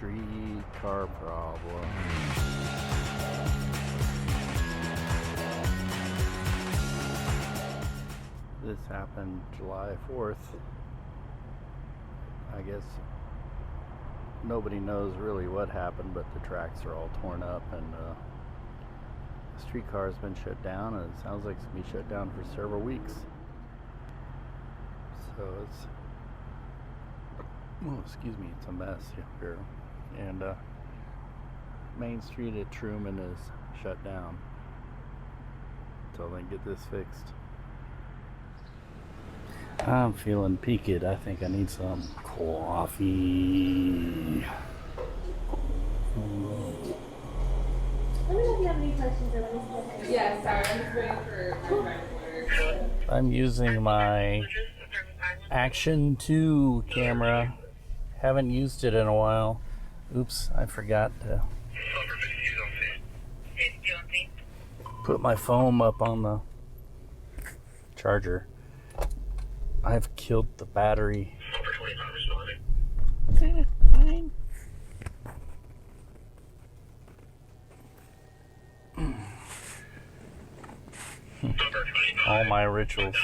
streetcar problem. This happened July 4th. I guess nobody knows really what happened, but the tracks are all torn up, and the streetcar has been shut down, and it sounds like it's going to be shut down for several weeks. So it's, oh, excuse me, it's a mess here. And Main Street at Truman is shut down until they get this fixed. I'm feeling peaked. I think I need some coffee. Let me know if you have any questions. Yeah, sorry, I'm just waiting for my friend. I'm using my Action 2 camera. Haven't used it in a while. Oops, I forgot to put my foam up on the charger. I've killed the battery. Fine. All my rituals.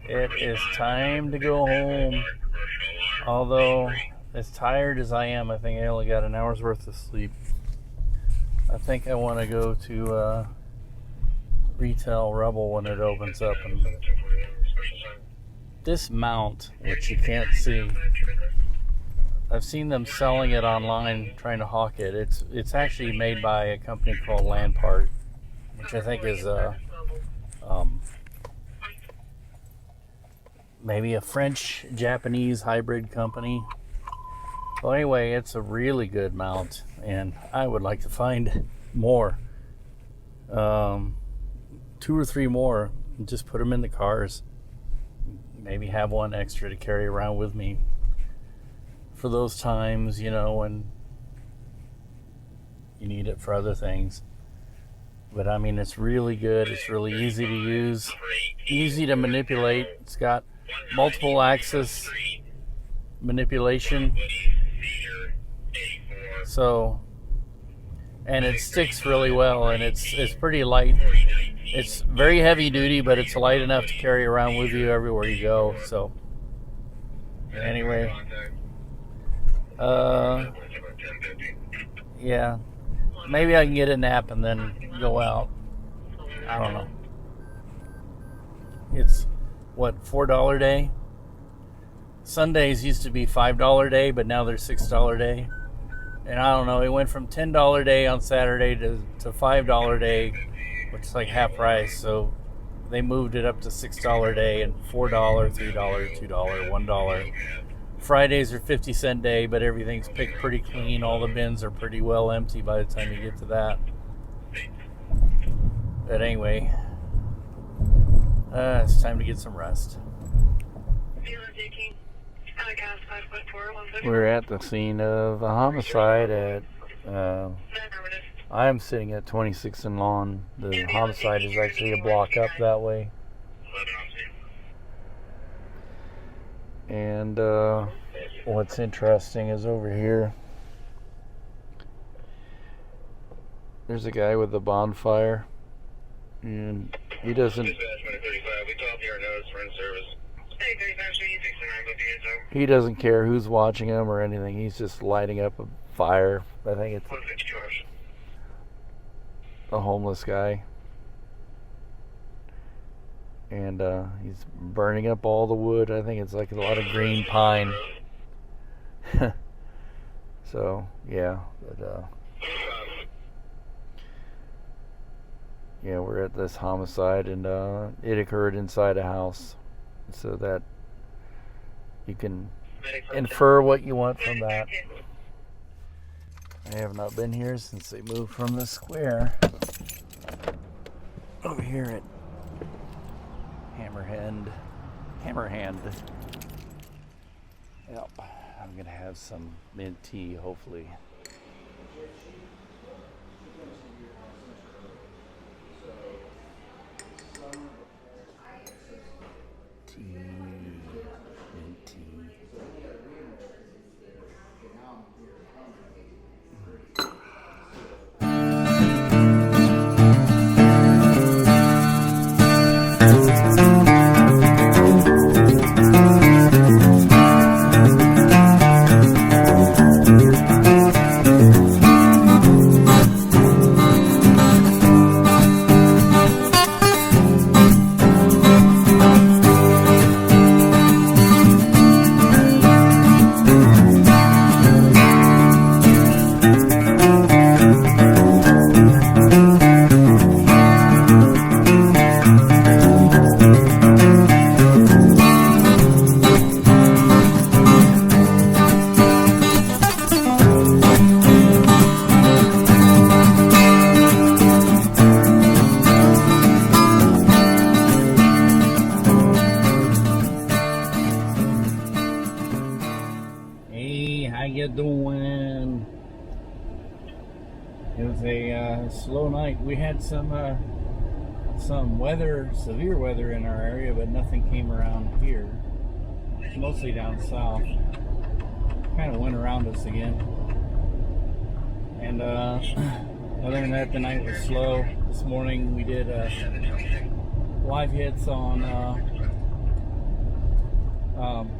It is time to go home. Although, as tired as I am, I think I only got an hour's worth of sleep. I think I want to go to Retail Rebel when it opens up. And this mount, which you can't see, I've seen them selling it online, trying to hawk it. It's actually made by a company called Landpart, which I think is maybe a French-Japanese hybrid company. Well, anyway, it's a really good mount, and I would like to find more. 2 or 3 more, and just put them in the cars. Maybe have one extra to carry around with me for those times, you know, when you need it for other things. But I mean, it's really good. It's really easy to use, easy to manipulate. It's got multiple axis manipulation. So, and it sticks really well, and it's pretty light. It's very heavy duty, but it's light enough to carry around with you everywhere you go. So, anyway, yeah, maybe I can get a nap and then go out. I don't know. It's what, $4 a day? Sundays used to be $5 a day, but now they're $6 a day. And I don't know, it went from $10 a day on Saturday to $5 a day, which is like half price. So they moved it up to $6 a day, and $4, $3, $2, $1. Fridays are 50-cent day, but everything's picked pretty clean. All the bins are pretty well empty by the time you get to that. But anyway, it's time to get some rest. We're at the scene of a homicide at, I'm sitting at 26th and Lawn. The homicide is actually a block up that way. And what's interesting is over here, there's a guy with a bonfire, and he doesn't care who's watching him or anything. He's just lighting up a fire. I think it's a homeless guy, and he's burning up all the wood. I think it's like a lot of green pine. So yeah, but yeah, we're at this homicide, and it occurred inside a house, so that you can infer what you want from that. I have not been here since they moved from the square over here at Hammerhand. Yep, I'm gonna have some mint tea, hopefully. Tea, mint tea. you doing? It was a slow night. We had some weather, severe weather in our area, but nothing came around here. Mostly down south. Kind of went around us again. And other than that, the night was slow. This morning we did live hits on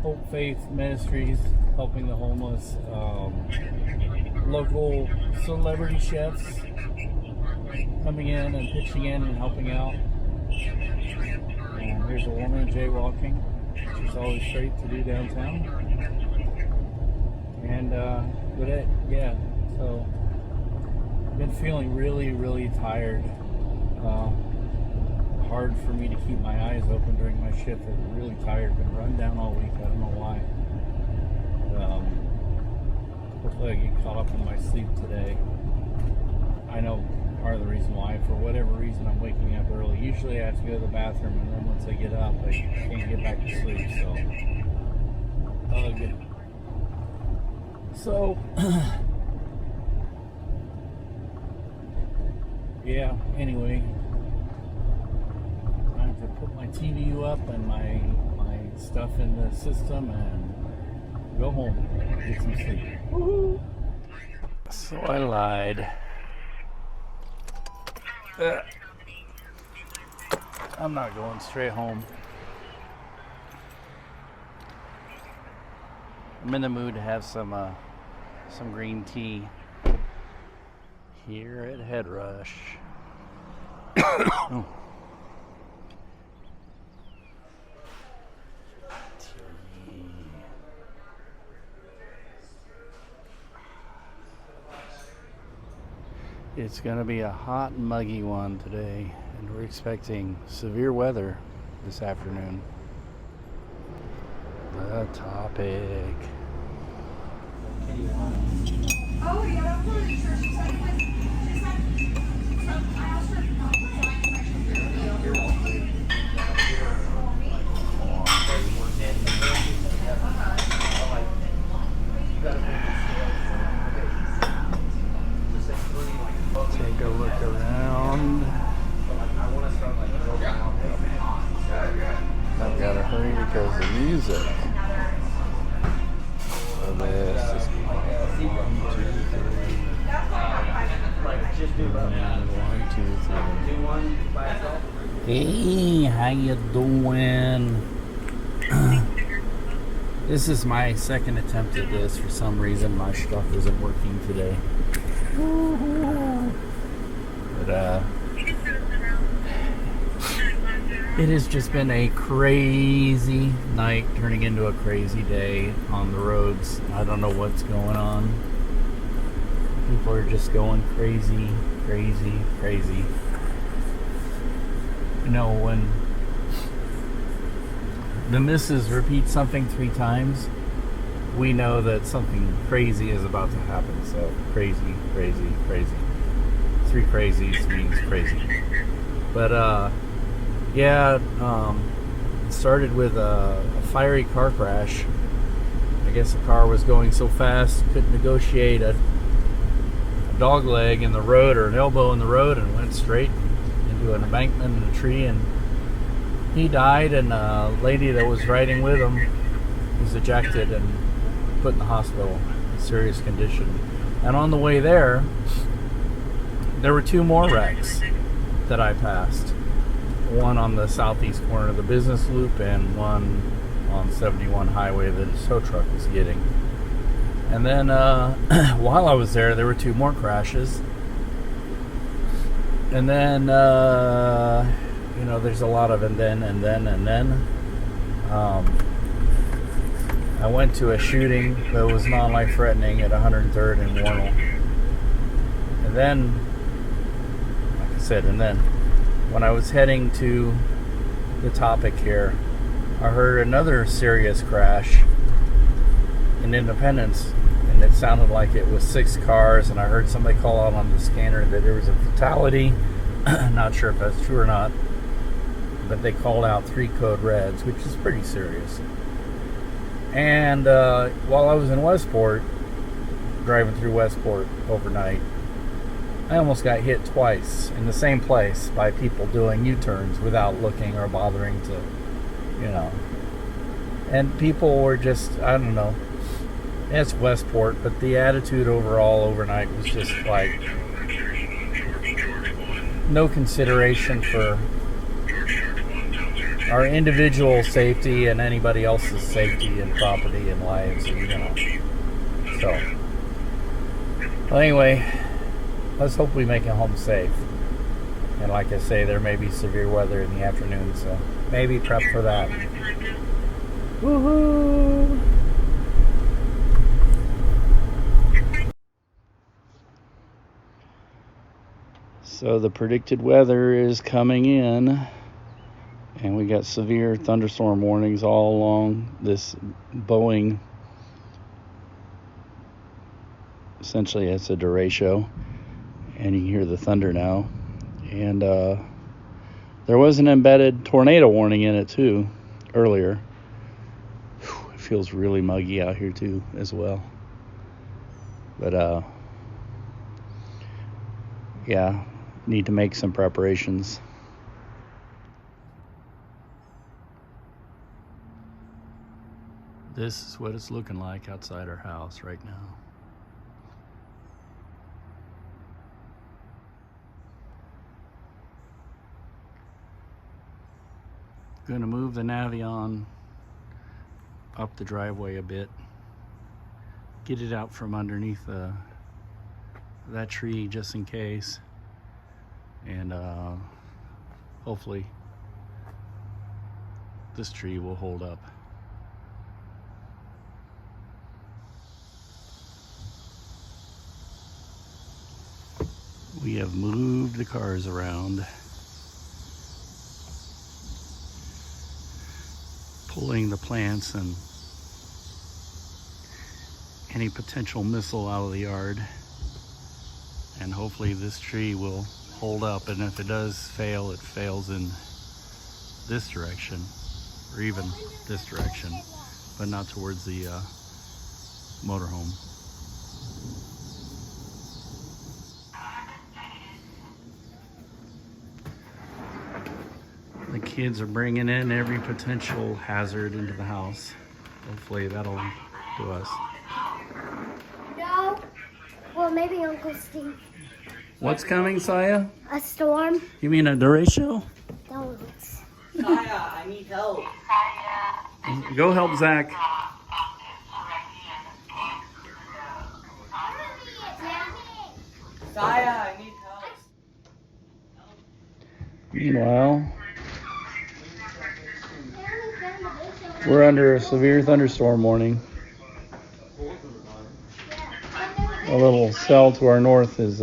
Hope Faith Ministries, helping the homeless. Local celebrity chefs coming in and pitching in and helping out. And here's a woman jaywalking, which is always great to do downtown. And yeah, so I've been feeling really, really tired. Hard for me to keep my eyes open during my shift. I'm really tired. Been run down all week. I don't know why. Hopefully I get caught up in my sleep today. I know part of the reason why. For whatever reason, I'm waking up early. Usually I have to go to the bathroom, and then once I get up, I can't get back to sleep. So, yeah, anyway, time to put my TVU up and my stuff in the system and go home, get some sleep. Woohoo! So I lied. I'm not going straight home. I'm in the mood to have some green tea here at Head Rush. Oh. It's going to be a hot and muggy one today, and we're expecting severe weather this afternoon. The topic. Oh, yeah, I'm pretty sure she said it was. She said. So I asked her. Take a look around. I've got to hurry because of music. So this is 1, 2, 3. Hey, how you doing? This is my second attempt at this. For some reason, my stuff isn't working today. But it has just been a crazy night turning into a crazy day on the roads. I don't know what's going on. People are just going crazy. You know, when the missus repeats something 3 times, we know that something crazy is about to happen. So crazy. 3 crazies means crazy. But yeah, it started with a fiery car crash. I guess the car was going so fast, couldn't negotiate a dog leg in the road or an elbow in the road, and went straight into an embankment and a tree, and he died, and a lady that was riding with him was ejected and put in the hospital in serious condition. And on the way there were 2 more wrecks that I passed. One on the southeast corner of the business loop, and one on 71 highway that a tow truck was getting. And then while I was there were 2 more crashes. And then you know, there's a lot of and then. I went to a shooting that was non-life threatening at 103rd and Warnell. And then, like I said, when I was heading to the topic here, I heard another serious crash in Independence, and it sounded like it was 6 cars, and I heard somebody call out on the scanner that there was a fatality. Not sure if that's true or not, but they called out 3 code reds, which is pretty serious. And while I was in Westport, driving through Westport overnight. I almost got hit twice in the same place by people doing U-turns without looking or bothering to, you know. And people were just, I don't know. It's Westport, but the attitude overall overnight was just like no consideration for our individual safety and anybody else's safety and property and lives, and, you know. So, well, anyway, let's hope we make it home safe. And like I say, there may be severe weather in the afternoon, so maybe prep for that. Woohoo! So the predicted weather is coming in, and we got severe thunderstorm warnings all along this Boeing. Essentially, it's a derecho, and you can hear the thunder now. And there was an embedded tornado warning in it too earlier. Whew, it feels really muggy out here too as well. But yeah, need to make some preparations. This is what it's looking like outside our house right now. Going to move the Navion up the driveway a bit, get it out from underneath that tree just in case, and hopefully this tree will hold up. We have moved the cars around, pulling the plants and any potential missile out of the yard, and hopefully this tree will hold up. And if it does fail, it fails in this direction or even this direction, but not towards the motorhome. The kids are bringing in every potential hazard into the house. Hopefully that'll do us. No. Well, maybe Uncle Steve. What's coming, Saya? A storm. You mean a derecho? Don't. Saya, I need help. Go help Zach. Saya, I need help. Meanwhile, we're under a severe thunderstorm warning. A little cell to our north is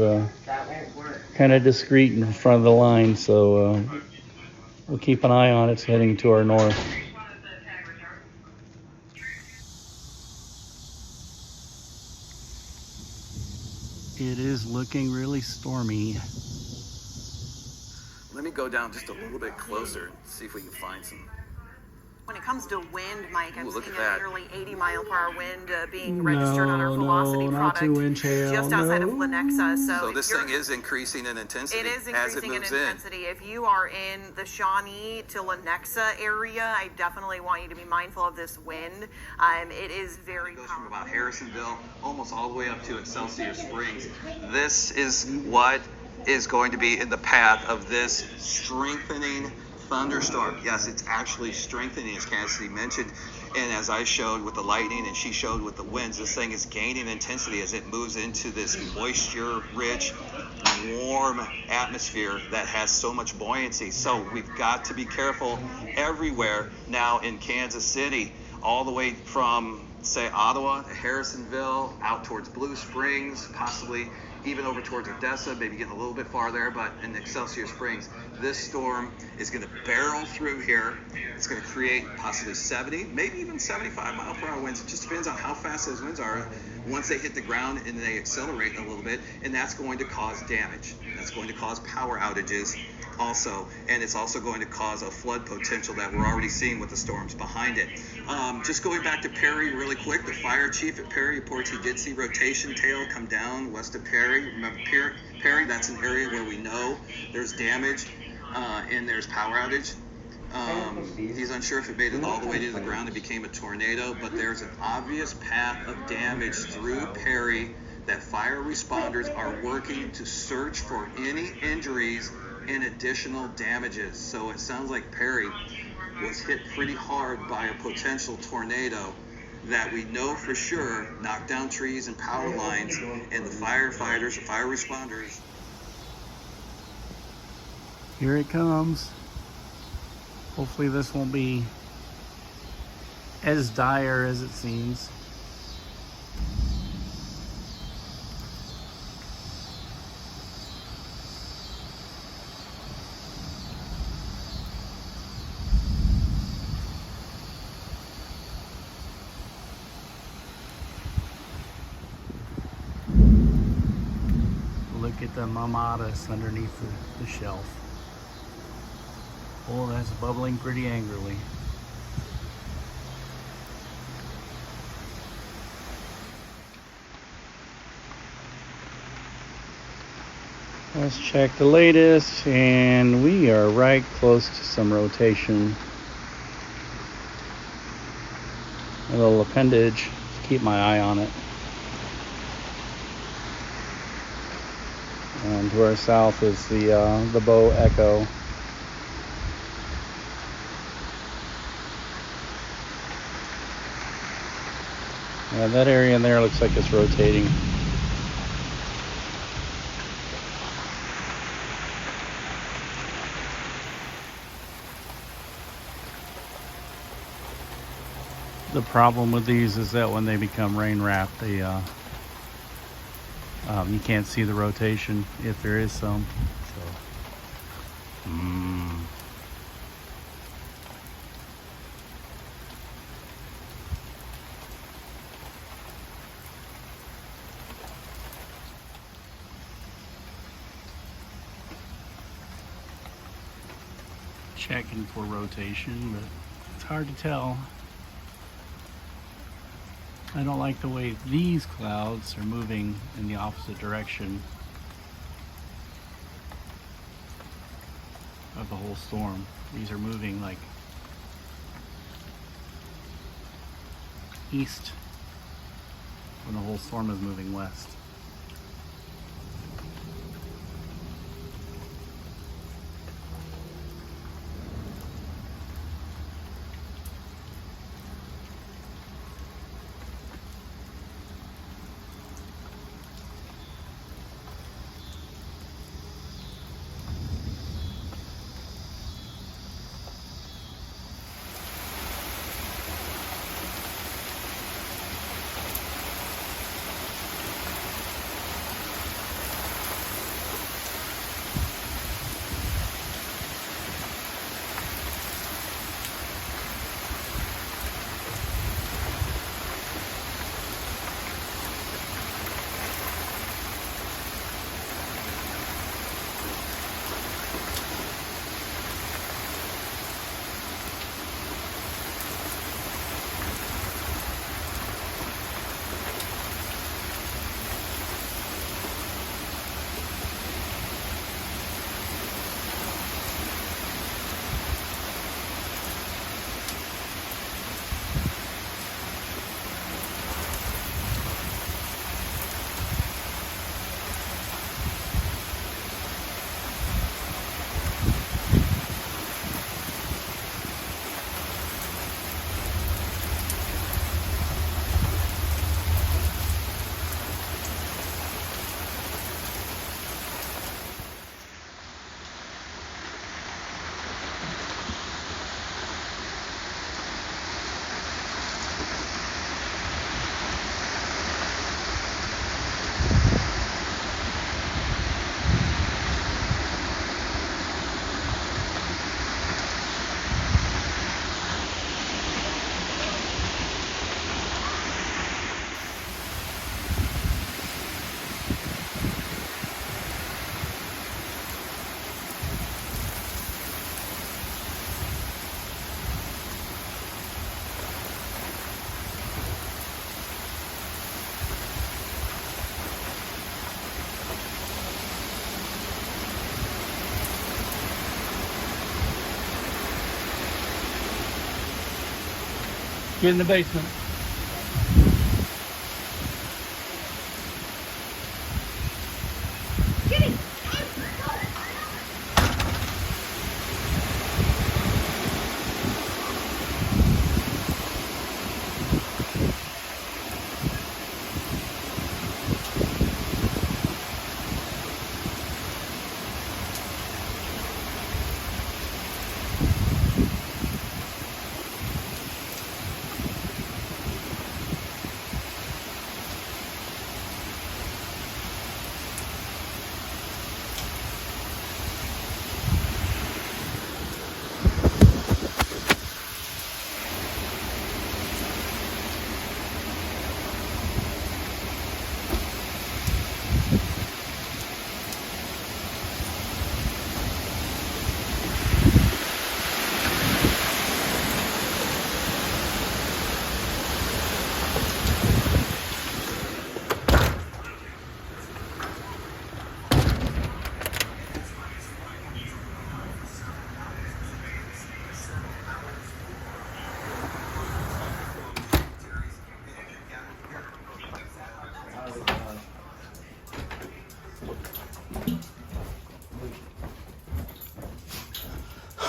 kind of discreet in front of the line, so we'll keep an eye on it. It's heading to our north. It is looking really stormy. Let me go down just a little bit closer, see if we can find some. When it comes to wind, Mike, I'm Ooh, look seeing at a that. nearly 80-mile-per-hour wind being registered on our Velocity not product too wind chill, just outside of Lenexa. So if this you're- thing is increasing in intensity It is as it increasing in moves intensity. If you are in the Shawnee to Lenexa area, I definitely want you to be mindful of this wind. It is very It goes from powerful. about Harrisonville almost all the way up to Excelsior Springs. This is what is going to be in the path of this strengthening thunderstorm. Yes, it's actually strengthening, as Cassidy mentioned, and as I showed with the lightning and she showed with the winds, this thing is gaining intensity as it moves into this moisture-rich, warm atmosphere that has so much buoyancy. So we've got to be careful everywhere now in Kansas City, all the way from, say, Ottawa to Harrisonville, out towards Blue Springs, possibly even over towards Odessa, maybe getting a little bit farther, but in Excelsior Springs, this storm is going to barrel through here. It's going to create possibly 70, maybe even 75-mile-per-hour winds. It just depends on how fast those winds are once they hit the ground and they accelerate a little bit, and that's going to cause damage. That's going to cause power outages also, and it's also going to cause a flood potential that we're already seeing with the storms behind it. Just going back to Perry really quick, the fire chief at Perry reports he did see rotation tail come down west of Perry. Remember Perry, that's an area where we know there's damage and there's power outage. He's unsure if it made it all the way to the ground and became a tornado, but there's an obvious path of damage through Perry that fire responders are working to search for any injuries and additional damages. So it sounds like Perry was hit pretty hard by a potential tornado that we know for sure knocked down trees and power lines, and the firefighters, the fire responders. Here it comes. Hopefully this won't be as dire as it seems. Look at the mamadas underneath the shelf. Oh, that's bubbling pretty angrily. Let's check the latest, and we are right close to some rotation. A little appendage, keep my eye on it. And to our south is the Bow Echo. Yeah, that area in there looks like it's rotating. The problem with these is that when they become rain wrapped, they you can't see the rotation if there is some. So, checking for rotation, but it's hard to tell. I don't like the way these clouds are moving in the opposite direction of the whole storm. These are moving like east when the whole storm is moving west. Get in the basement.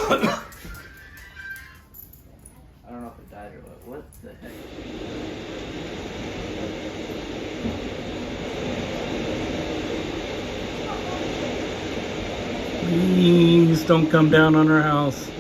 I don't know if it died or what. What the heck? Please don't come down on our house.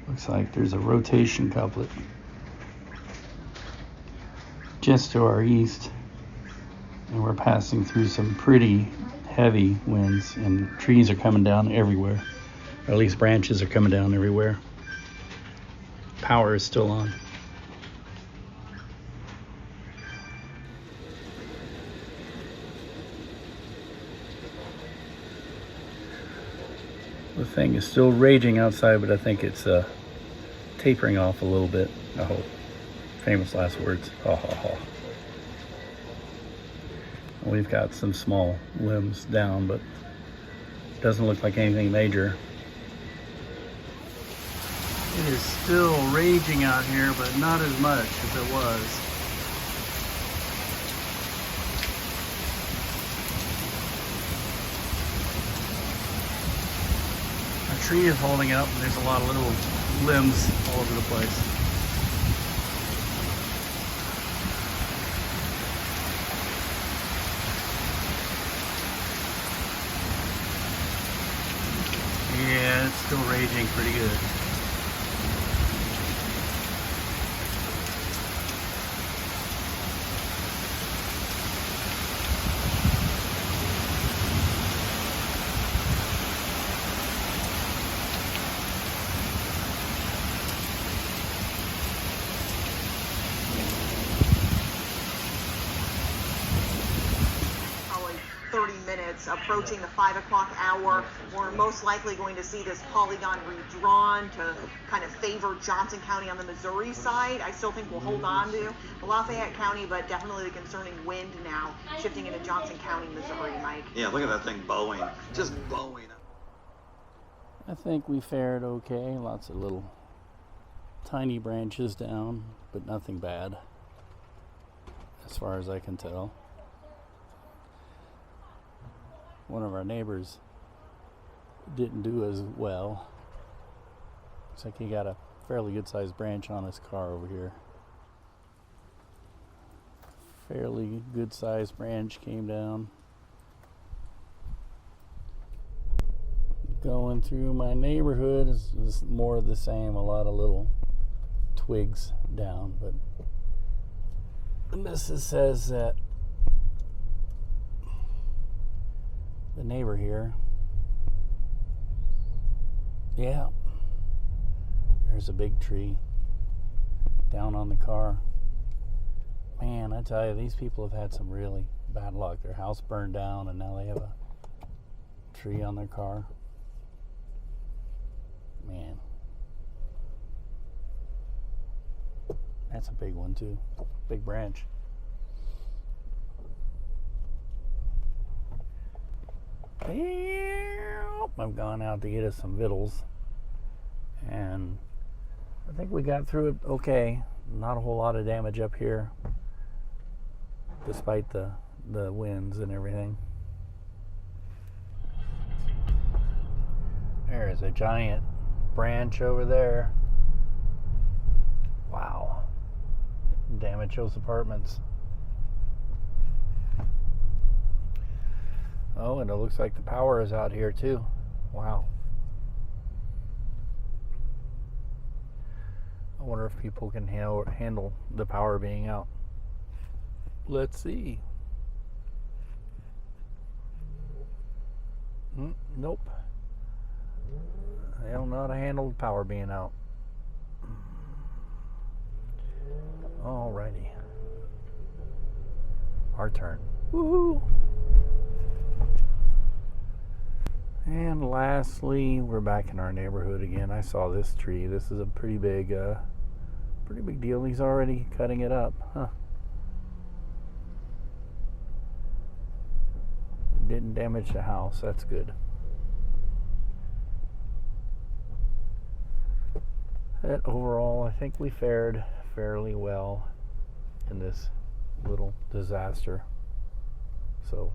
Looks like there's a rotation couplet just to our east, and we're passing through some pretty heavy winds, and trees are coming down everywhere, or at least branches are coming down everywhere. Power is still on. The thing is still raging outside, but I think it's tapering off a little bit, I hope. Famous last words. Ha ha ha. We've got some small limbs down, but doesn't look like anything major. It is still raging out here, but not as much as it was. A tree is holding up, and there's a lot of little limbs all over the place. Yeah, it's still raging pretty good. Probably 30 minutes, approaching the 5 o'clock hour. We're most likely going to see this polygon redrawn to kind of favor Johnson County on the Missouri side. I still think we'll hold on to Lafayette County, but definitely the concerning wind now shifting into Johnson County, Missouri, Mike. Yeah, look at that thing bowing. Just bowing. I think we fared okay. Lots of little tiny branches down, but nothing bad as far as I can tell. one of our neighbors didn't do as well. Looks like he got a fairly good sized branch on his car over here. Fairly good sized branch came down. Going through my neighborhood is more of the same, a lot of little twigs down, but the missus says that the neighbor here, yeah, there's a big tree down on the car. Man, I tell you, these people have had some really bad luck. Their house burned down and now they have a tree on their car. Man, that's a big one too. Big branch. I've gone out to get us some victuals, and I think we got through it okay. Not a whole lot of damage up here, despite the winds and everything. There's a giant branch over there. Wow. Damage those apartments. Oh, and it looks like the power is out here too. Wow. I wonder if people can handle the power being out. Let's see. Nope. They don't know how to handle the power being out. Alrighty. Our turn. Woohoo! And lastly, we're back in our neighborhood again. I saw this tree. This is a pretty big deal. He's already cutting it up, huh? Didn't damage the house. That's good. But overall, I think we fared fairly well in this little disaster. So,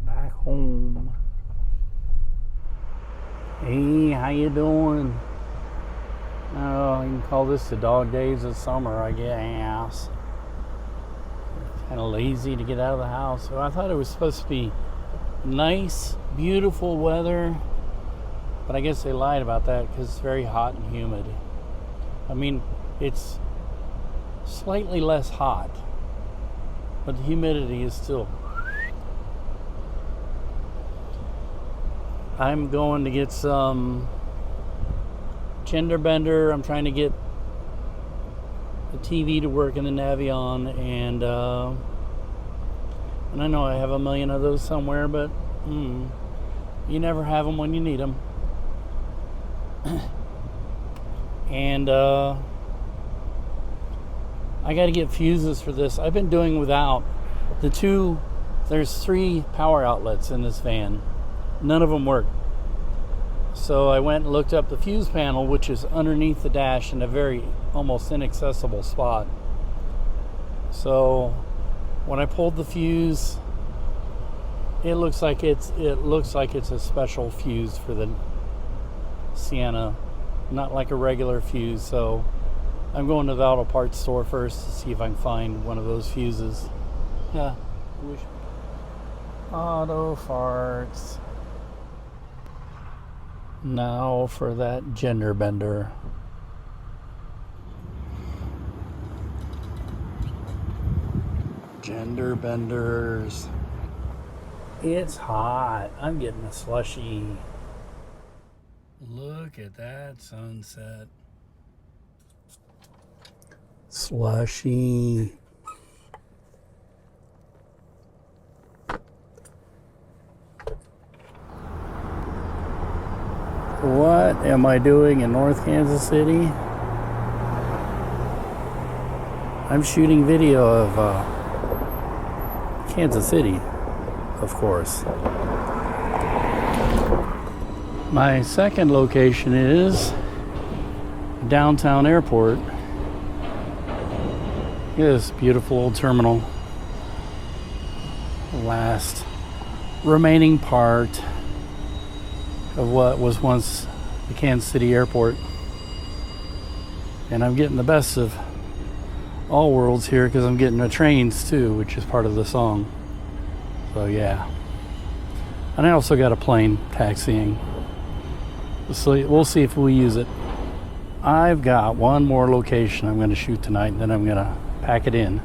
back home. Hey, how you doing? Oh, you can call this the dog days of summer, I guess. Kind of lazy to get out of the house. So I thought it was supposed to be nice, beautiful weather, but I guess they lied about that because it's very hot and humid. I mean, it's slightly less hot, but the humidity is still. I'm going to get some gender bender. I'm trying to get the TV to work in the Navion, and I know I have a million of those somewhere, but you never have them when you need them. And I got to get fuses for this. I've been doing without the two. There's 3 power outlets in this van. None of them work. So I went and looked up the fuse panel, which is underneath the dash in a very almost inaccessible spot. So when I pulled the fuse, it looks like it's a special fuse for the Sienna, not like a regular fuse. So I'm going to the auto parts store first to see if I can find one of those fuses. Yeah. Auto farts. Now for that gender bender. Gender benders. It's hot. I'm getting a slushy. Look at that sunset. Slushy. What am I doing in North Kansas City? I'm shooting video of Kansas City, of course. My second location is downtown airport. Look at this beautiful old terminal. last remaining part of what was once the Kansas City airport. And I'm getting the best of all worlds here because I'm getting the trains too, which is part of the song. So yeah. And I also got a plane taxiing. So we'll see if we use it. I've got one more location I'm going to shoot tonight, and then I'm going to pack it in.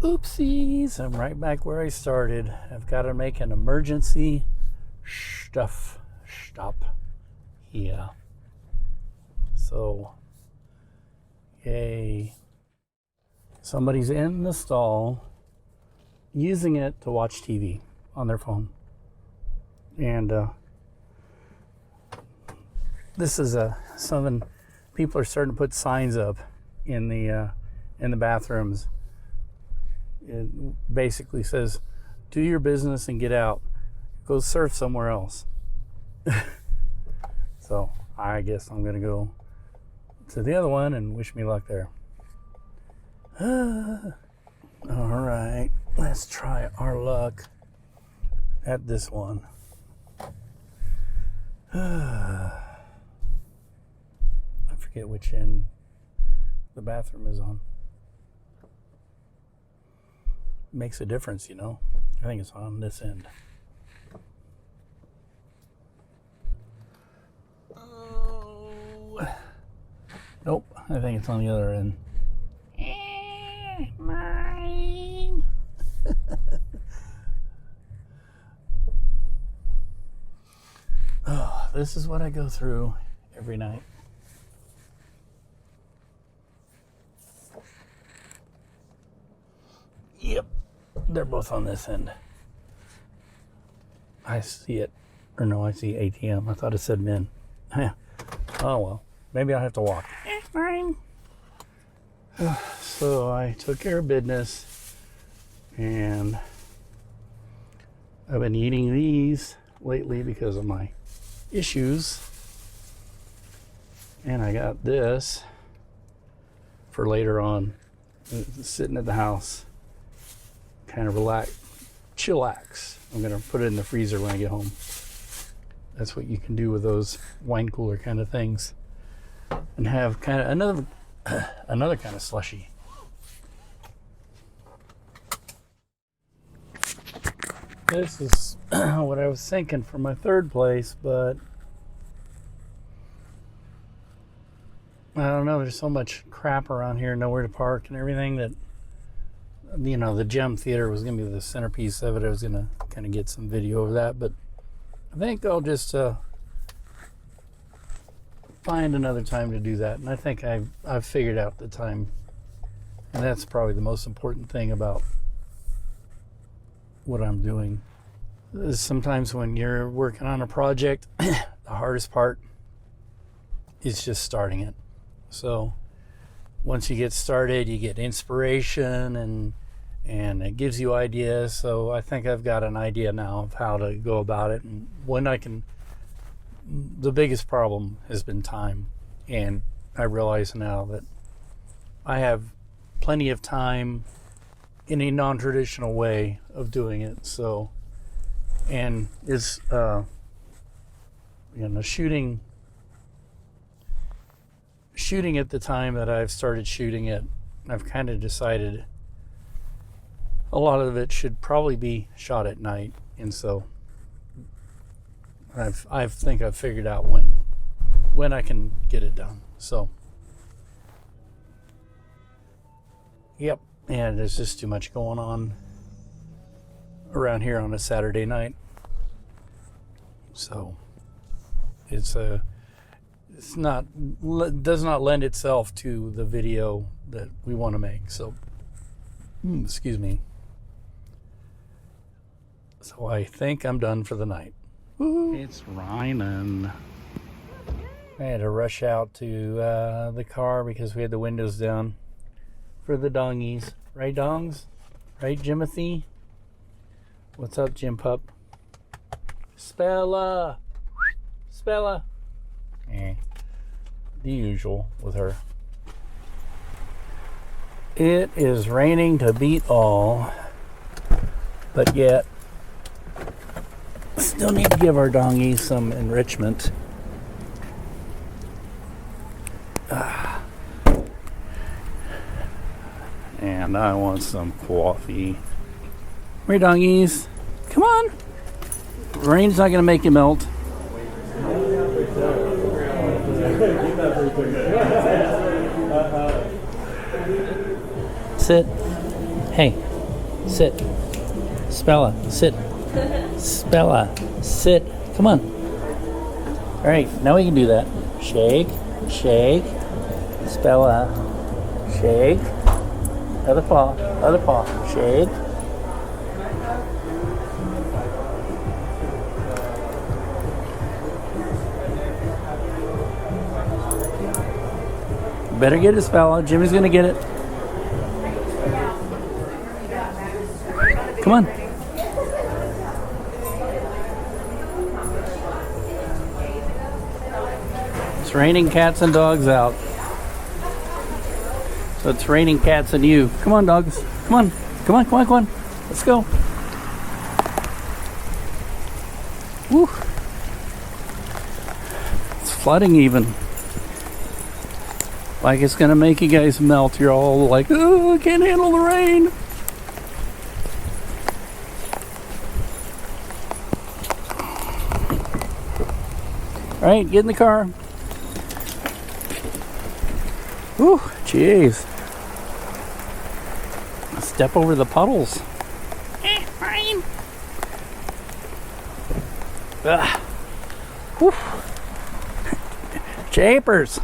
Oopsies, I'm right back where I started. I've got to make an emergency stop here. So, yay. Somebody's in the stall using it to watch TV on their phone. And this is something people are starting to put signs up in the bathrooms. It basically says, do your business and get out. Go surf somewhere else. So I guess I'm going to go to the other one and wish me luck there. All right, let's try our luck at this one. I forget which end the bathroom is on. Makes a difference, you know. I think it's on this end. Oh. Nope, I think it's on the other end. Mine. Oh, this is what I go through every night. Yep, they're both on this end. I see it. Or no, I see ATM. I thought it said men. Oh well, maybe I'll have to walk. Fine. So I took care of business, and I've been eating these lately because of my issues. And I got this for later on, sitting at the house, kind of chillax. I'm gonna put it in the freezer when I get home. That's what you can do with those wine cooler kind of things, and have kind of another kind of slushy. This is what I was thinking for my third place, but I don't know, there's so much crap around here, nowhere to park and everything, that, you know, the Gem Theater was going to be the centerpiece of it. I was going to kind of get some video of that, but I think I'll just find another time to do that. And I think I've figured out the time, and that's probably the most important thing about what I'm doing. Is sometimes when you're working on a project, the hardest part is just starting it. So once you get started, you get inspiration, and it gives you ideas. So I think I've got an idea now of how to go about it, and when I can. The biggest problem has been time, and I realize now that I have plenty of time in a non-traditional way of doing it. So, and it's shooting at the time that I've started shooting it, I've kind of decided a lot of it should probably be shot at night, and so I think I've figured out when I can get it done. So, yep, and there's just too much going on around here on a Saturday night. So does not lend itself to the video that we want to make. So, excuse me. So I think I'm done for the night. Woo-hoo. It's raining. I had to rush out to the car because we had the windows down for the dongies. Right, dongs? Right, Jimothy? What's up, Jim Pup? Spella! The usual with her. It is raining to beat all, but yet still need to give our dongies some enrichment. And I want some coffee. Come here, dongies. Come on. Rain's not going to make you melt. Sit. Hey, sit. Spella, sit. Spella, sit. Come on. All right, now we can do that. Shake, shake. Spella, shake. Other paw, shake. Better get it, Spella. Jimmy's gonna get it. Come on. It's raining cats and dogs out. So it's raining cats and you. Come on, dogs. Come on. Come on, come on, come on. Let's go. Woo. It's flooding even. Like it's gonna make you guys melt. You're all like, oh, I can't handle the rain. All right, get in the car. Whew, jeez. Step over the puddles. Rain. Whew. Japers.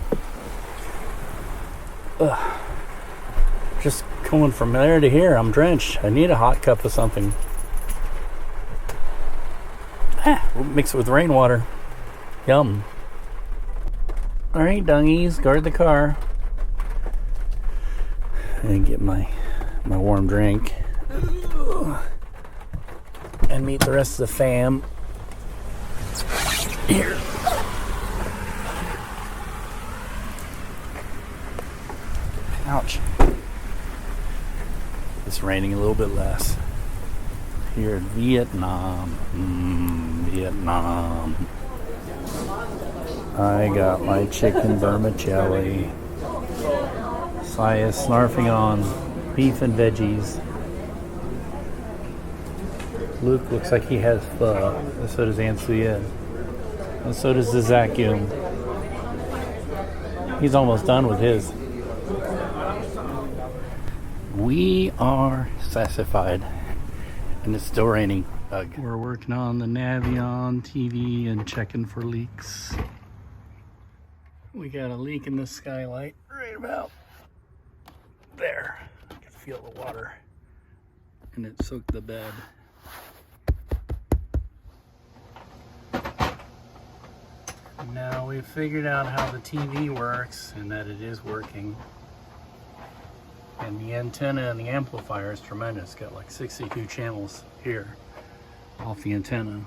Just going from there to here. I'm drenched. I need a hot cup of something. We'll mix it with rainwater. Yum. Alright, dungies, guard the car. And get my warm drink. And meet the rest of the fam. Here. Ouch. It's raining a little bit less. Here in Vietnam. Vietnam. I got my chicken vermicelli. Saya snarfing on beef and veggies. Luke looks like he has pho. And so does Ansuya. And so does the Zakyum. He's almost done with his. We are sassified. And it's still raining. We're working on the Navion TV and checking for leaks. We got a leak in the skylight right about there. I can feel the water. And it soaked the bed. Now we've figured out how the TV works and that it is working. And the antenna and the amplifier is tremendous. Got like 62 channels here off the antenna.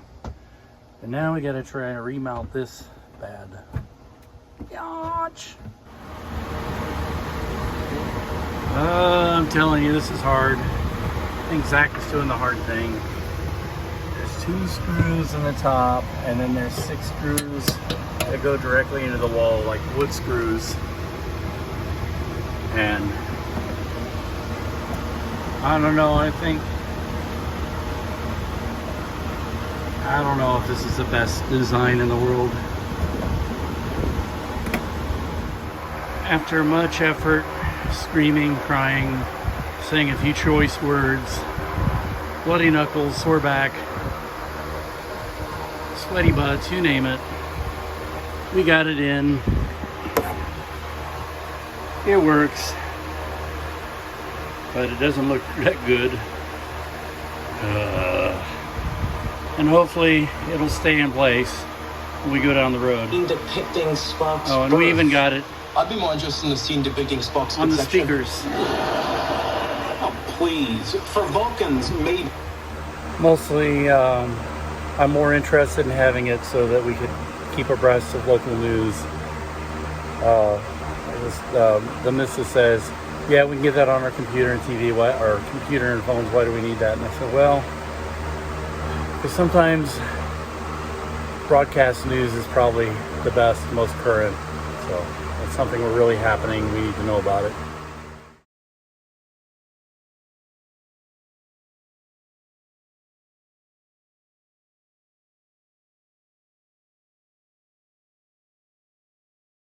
And now we gotta try to remount this bad. Yach! I'm telling you, this is hard. I think Zach is doing the hard thing. There's 2 screws in the top, and then there's 6 screws that go directly into the wall, like wood screws. And I don't know, I don't know if this is the best design in the world. After much effort, screaming, crying, saying a few choice words, bloody knuckles, sore back, sweaty butts, you name it, we got it in. It works, but it doesn't look that good. And hopefully it'll stay in place when we go down the road. Depicting Spock's Oh, and we even got it I'd be more interested in the scene depicting Spock's on the conception. speakers. Oh, please. For Vulcans, maybe. Mostly, I'm more interested in having it so that we could keep abreast of local news. The missus says, yeah, we can get that on our computer and TV, or computer and phones. Why do we need that? And I said, well, because sometimes broadcast news is probably the best, most current. So it's something we're really happening. We need to know about it.